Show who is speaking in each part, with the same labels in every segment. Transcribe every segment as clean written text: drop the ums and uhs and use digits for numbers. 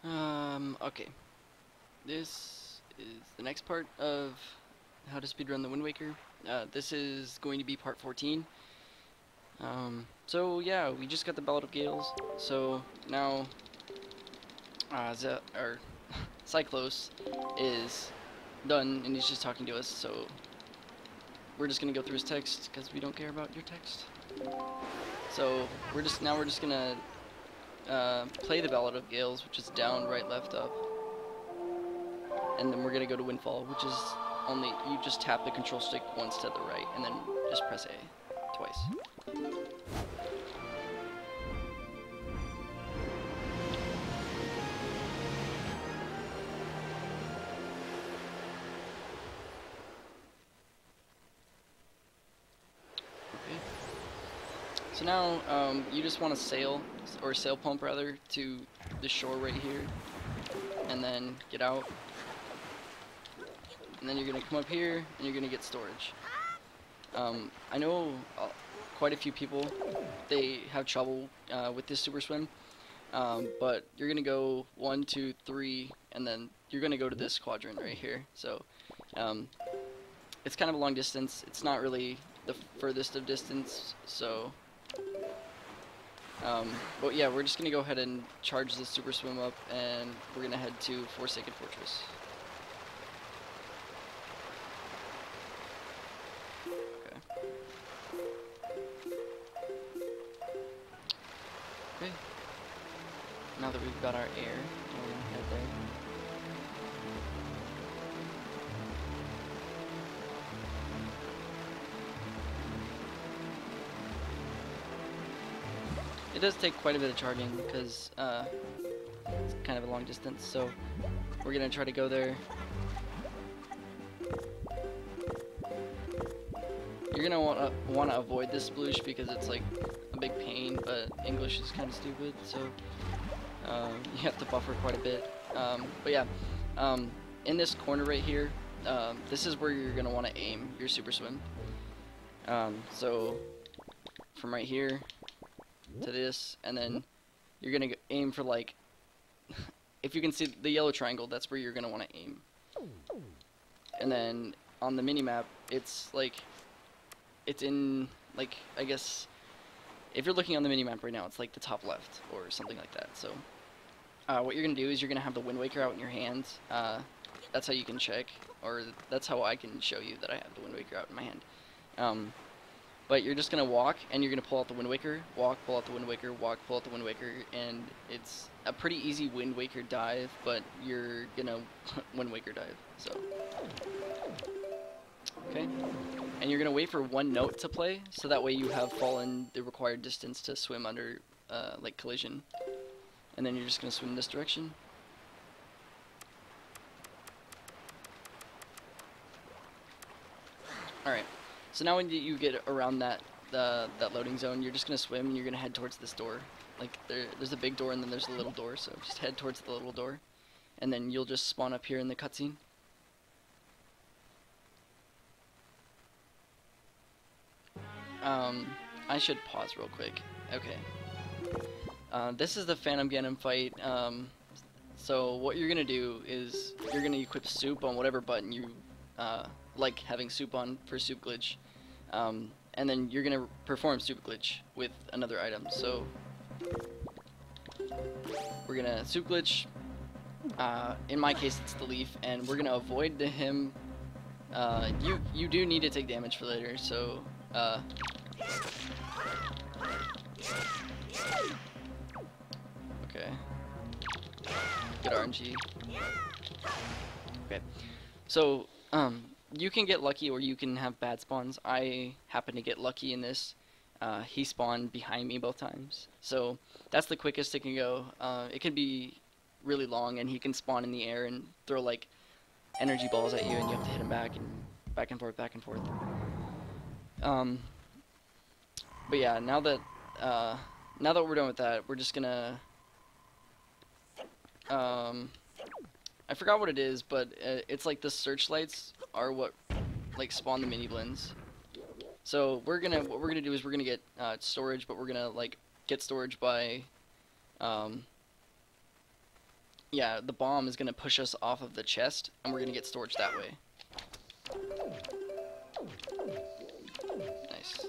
Speaker 1: Okay. This is the next part of how to speedrun the Wind Waker. This is going to be part 14. So yeah, we just got the Ballad of Gales. So now, Cyclos is done and he's just talking to us. So we're just gonna go through his text because we don't care about your text. So we're just gonna play the Ballad of Gales, which is down, right, left, up. And then we're gonna go to Windfall, which is only, you just tap the control stick once to the right, and then just press A twice. Okay. So now, you just want to sail, or sail pump rather, to the shore right here, and then get out. And then you're going to come up here, and you're going to get storage. I know quite a few people, they have trouble with this super swim, but you're going to go 1, 2, 3, and then you're going to go to this quadrant right here. So it's kind of a long distance. It's not really the furthest of distance, so but yeah, we're just going to go ahead and charge this super swim up, and we're going to head to Forsaken Fortress. Okay. Now that we've got our air, we're gonna head there. It does take quite a bit of charging because it's kind of a long distance, so we're gonna try to go there. You're gonna want to avoid this sploosh because it's like a big pain, but English is kind of stupid, so you have to buffer quite a bit. But yeah, in this corner right here, this is where you're gonna want to aim your super swim. So from right here to this, and then you're gonna aim for, like, if you can see the yellow triangle, that's where you're gonna want to aim. And then on the mini map, it's like, it's in, like, I guess if you're looking on the mini map right now, it's like the top left or something like that. So what you're gonna do is you're gonna have the Wind Waker out in your hands. That's how you can check, or that's how I can show you that I have the Wind Waker out in my hand. But you're just gonna walk, and you're gonna pull out the Wind Waker, walk, pull out the Wind Waker, walk, pull out the Wind Waker, and it's a pretty easy Wind Waker dive, but you're gonna Wind Waker dive. So okay, and you're gonna wait for one note to play, so that way you have fallen the required distance to swim under like collision, and then you're just gonna swim in this direction. Alright, so now when you get around that loading zone, you're just gonna swim and you're gonna head towards this door. Like there's a big door and then there's a little door, so just head towards the little door, and then you'll just spawn up here in the cutscene. I should pause real quick. Okay. This is the Phantom Gannon fight. So what you're gonna do is you're gonna equip soup on whatever button you like having soup on for soup glitch, and then you're gonna perform soup glitch with another item. So we're gonna soup glitch. In my case, it's the leaf, and we're gonna avoid him. You do need to take damage for later, so okay. Good RNG. Okay. So, you can get lucky or you can have bad spawns. I happen to get lucky in this. He spawned behind me both times. So, that's the quickest it can go. It can be really long, and he can spawn in the air and throw, like, energy balls at you, and you have to hit him back and forth, back and forth. But yeah, now that we're done with that, we're just gonna I forgot what it is, but it's like the searchlights are what like spawn the mini blends. So what we're gonna do is we're gonna get storage, but we're gonna like get storage by yeah, the bomb is gonna push us off of the chest, and we're gonna get storage that way. Nice.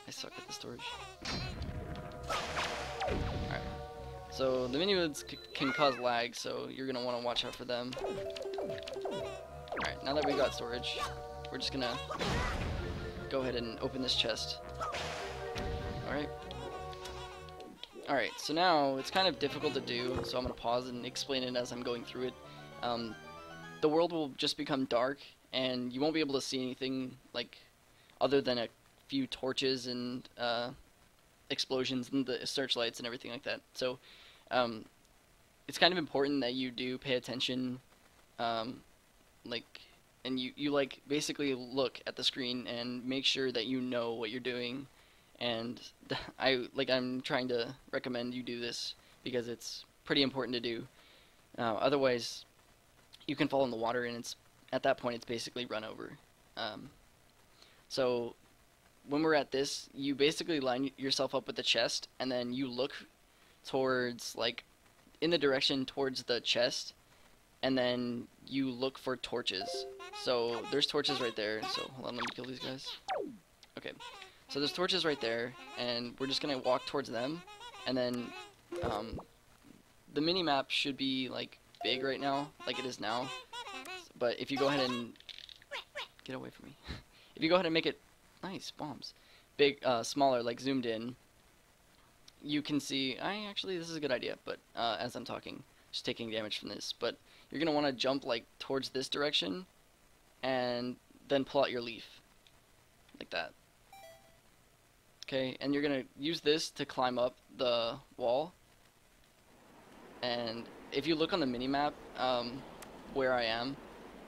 Speaker 1: I suck at the storage. Alright. So the mini-woods can cause lag, so you're gonna want to watch out for them. Alright, now that we've got storage, we're just gonna go ahead and open this chest. Alright. Alright, so now it's kind of difficult to do, so I'm gonna pause and explain it as I'm going through it. The world will just become dark, and you won't be able to see anything, like, other than a few torches and explosions and the searchlights and everything like that. So it's kind of important that you do pay attention, like, and you like basically look at the screen and make sure that you know what you're doing. And I'm trying to recommend you do this because it's pretty important to do. Otherwise, you can fall in the water, and at that point it's basically run over. So when we're at this, you basically line yourself up with the chest, and then you look towards, like, in the direction towards the chest, and then you look for torches. So there's torches right there. So hold on, let me kill these guys. Okay. So there's torches right there, and we're just gonna walk towards them, and then the mini-map should be, like, big right now, like it is now, but if you go ahead and get away from me, if you go ahead and make it nice bombs big, smaller, like zoomed in, you can see, actually this is a good idea, but as I'm talking, just taking damage from this, but you're gonna want to jump like towards this direction, and then pull out your leaf, like that. Okay, and you're gonna use this to climb up the wall. And if you look on the mini-map, where I am,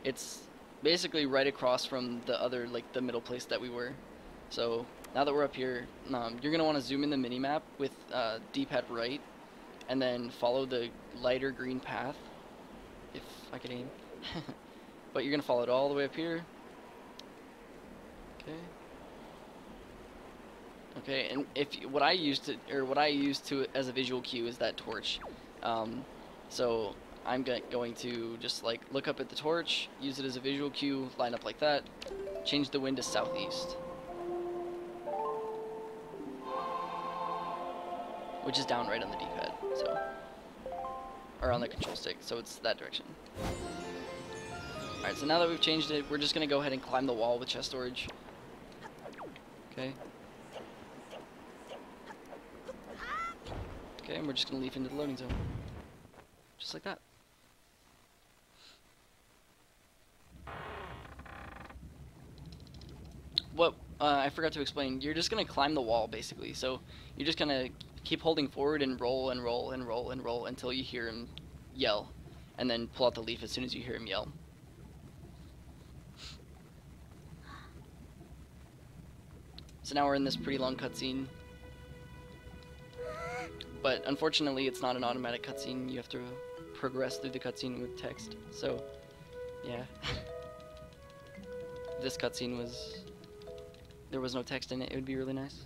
Speaker 1: it's basically right across from the other, like, the middle place that we were. So now that we're up here, you're gonna want to zoom in the mini-map with D-pad right, and then follow the lighter green path, if I could aim. But you're gonna follow it all the way up here. Okay. Okay, and what I use to as a visual cue is that torch. So I'm going to just, like, look up at the torch, use it as a visual cue, line up like that, change the wind to southeast, which is down right on the D-pad, so, or on the control stick, so it's that direction. Alright, so now that we've changed it, we're just gonna go ahead and climb the wall with chest storage. Okay. Okay, and we're just gonna leap into the loading zone. Just like that. What I forgot to explain, you're just gonna climb the wall basically. So you're just gonna keep holding forward and roll and roll and roll and roll until you hear him yell, and then pull out the leaf as soon as you hear him yell. So now we're in this pretty long cutscene. But unfortunately, it's not an automatic cutscene. You have to progress through the cutscene with text. So, yeah. If this cutscene there was no text in it, it would be really nice.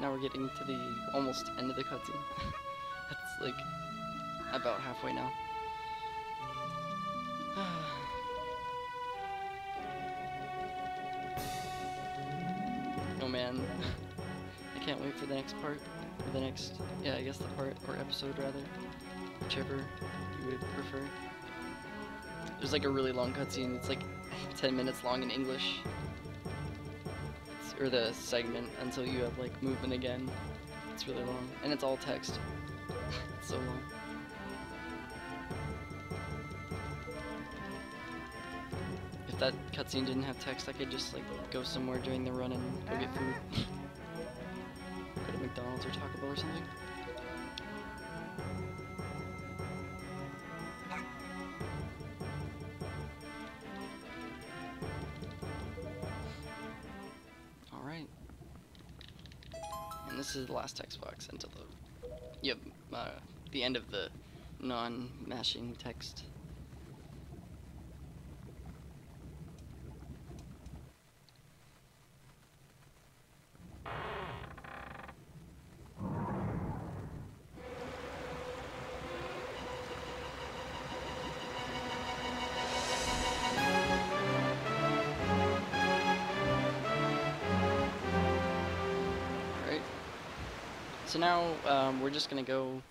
Speaker 1: Now we're getting to the almost end of the cutscene. That's like about halfway now. Oh man, I can't wait for the next part, or the next, yeah, I guess the part, or episode rather, whichever you would prefer. There's like a really long cutscene. It's like 10 minutes long in English. Or the segment until you have like movement again. It's really long, and it's all text. It's so long. If that cutscene didn't have text, I could just like go somewhere during the run and go get food. Go to McDonald's or Taco Bell or something. Alright. And this is the last text box until the end of the non-mashing text. So now we're just gonna go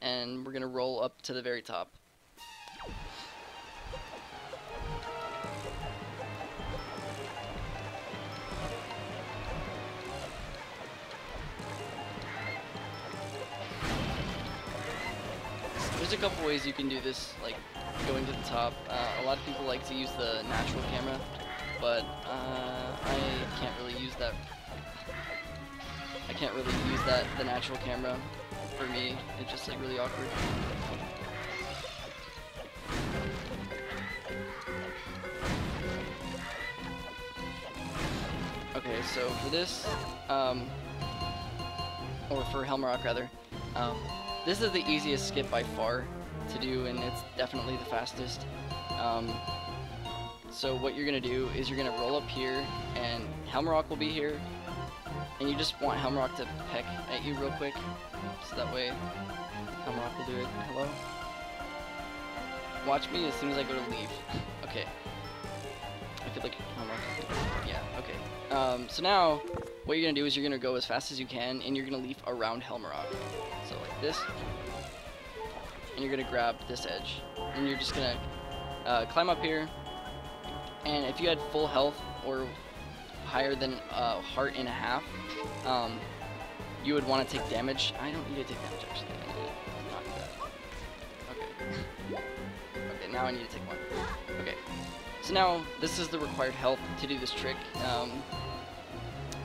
Speaker 1: and we're gonna roll up to the very top. There's a couple ways you can do this, like going to the top. A lot of people like to use the natural camera, but I can't really use that. The natural camera. For me, it's just like really awkward. Okay, so for this, or for Helmarock rather, this is the easiest skip by far to do, and it's definitely the fastest. So what you're gonna do is you're gonna roll up here, and Helmarock will be here. And you just want Helmarock to peck at you real quick, so that way Helmarock will do it. Hello? Watch me as soon as I go to leave. Okay. I feel like Helmarock. Yeah, okay. So now, what you're gonna do is you're gonna go as fast as you can, and you're gonna leaf around Helmarock. So like this. And you're gonna grab this edge. And you're just gonna climb up here. And if you had full health, or higher than a heart and a half, you would want to take damage. I don't need to take damage actually. I need to knock that. Okay. Okay, now I need to take one. Okay. So now this is the required health to do this trick.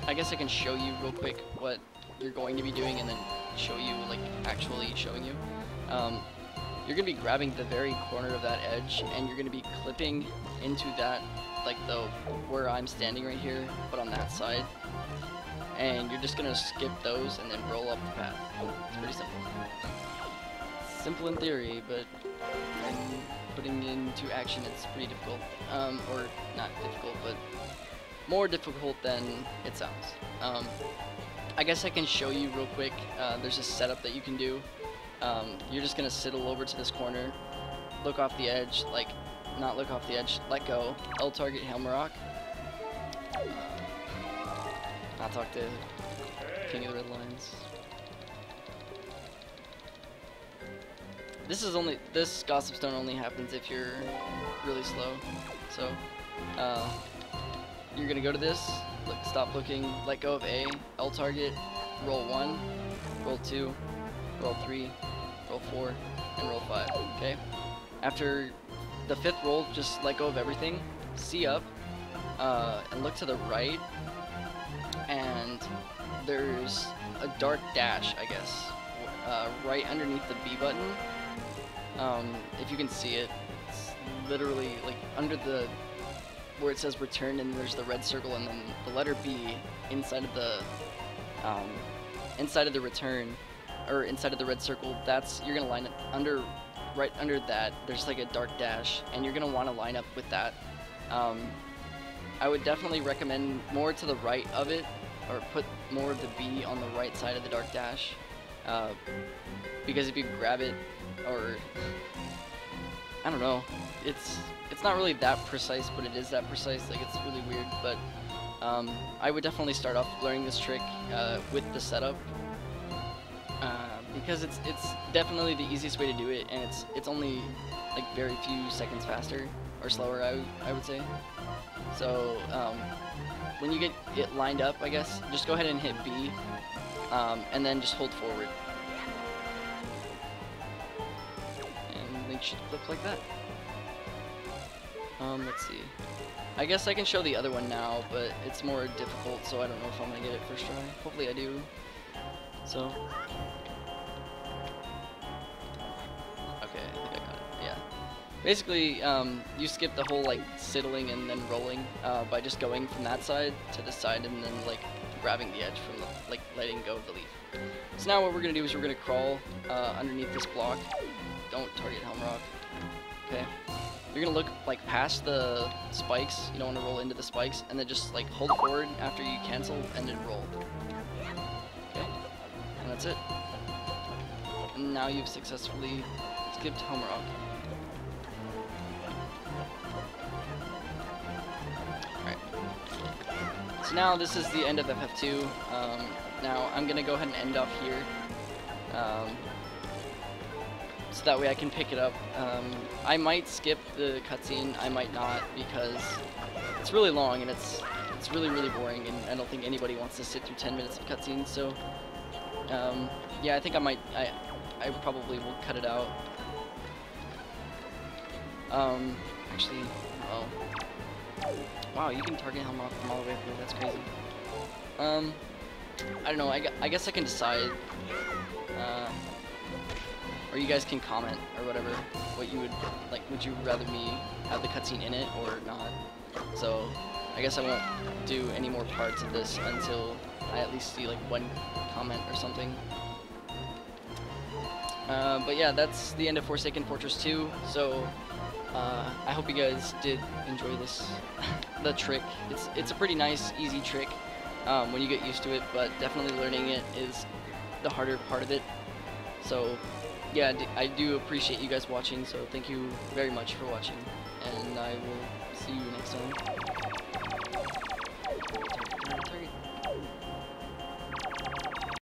Speaker 1: I guess I can show you real quick what you're going to be doing, and then show you like actually showing you. You're gonna be grabbing the very corner of that edge, and you're gonna be clipping into that, like where I'm standing right here, but on that side. And you're just gonna skip those and then roll up the path. It's pretty simple. Simple in theory, but when putting into action, it's pretty difficult. Or not difficult, but more difficult than it sounds. I guess I can show you real quick. There's a setup that you can do. You're just gonna sidle over to this corner, look off the edge, like, not look off the edge, let go, L target Helmarock. I'll talk to King of the Red Lions. This Gossip Stone only happens if you're really slow. So, you're gonna go to this, stop looking, let go of A, L target, roll 1, roll 2, roll 3, roll 4, and roll 5, okay? After the 5th roll, just let go of everything, C up, and look to the right, and there's a dark dash, I guess, right underneath the B button. If you can see it, it's literally like under the, where it says return, and there's the red circle, and then the letter B inside of the return, or inside of the red circle. That's, you're gonna line it under, right under that. There's like a dark dash, and you're gonna want to line up with that. I would definitely recommend more to the right of it, or put more of the B on the right side of the dark dash, because if you grab it, or I don't know, it's not really that precise, but it is that precise. Like, it's really weird, but I would definitely start off learning this trick with the setup, because it's definitely the easiest way to do it, and it's only like very few seconds faster or slower, I would say. So when you get it lined up, I guess, just go ahead and hit B, and then just hold forward. And they should flip like that. Let's see. I guess I can show the other one now, but it's more difficult, so I don't know if I'm gonna get it first try. Hopefully I do. So. Okay, I think I got it. Yeah. Basically, you skip the whole like sidling and then rolling by just going from that side to this side and then like grabbing the edge from the, like letting go of the leaf. So now what we're gonna do is we're gonna crawl underneath this block. Don't target Helm Rock. Okay. You're gonna look like past the spikes. You don't want to roll into the spikes, and then just like hold forward after you cancel and then roll. Okay. And that's it. And now you've successfully skipped Helm Rock. So now this is the end of FF2. Now I'm gonna go ahead and end off here, so that way I can pick it up. I might skip the cutscene, I might not, because it's really long and it's really boring, and I don't think anybody wants to sit through 10 minutes of cutscenes. So yeah, I think I might. I probably will cut it out. Actually, oh. Wow, you can target Helm Rock from all the way up here, that's crazy. I don't know, I guess I can decide, or you guys can comment, or whatever, what you would, like, would you rather me have the cutscene in it, or not? So, I guess I won't do any more parts of this until I at least see, like, one comment or something. But yeah, that's the end of Forsaken Fortress 2, so, I hope you guys did enjoy this, the trick. It's a pretty nice, easy trick when you get used to it, but definitely learning it is the harder part of it. So yeah, I do appreciate you guys watching, so thank you very much for watching, and I will see you next time.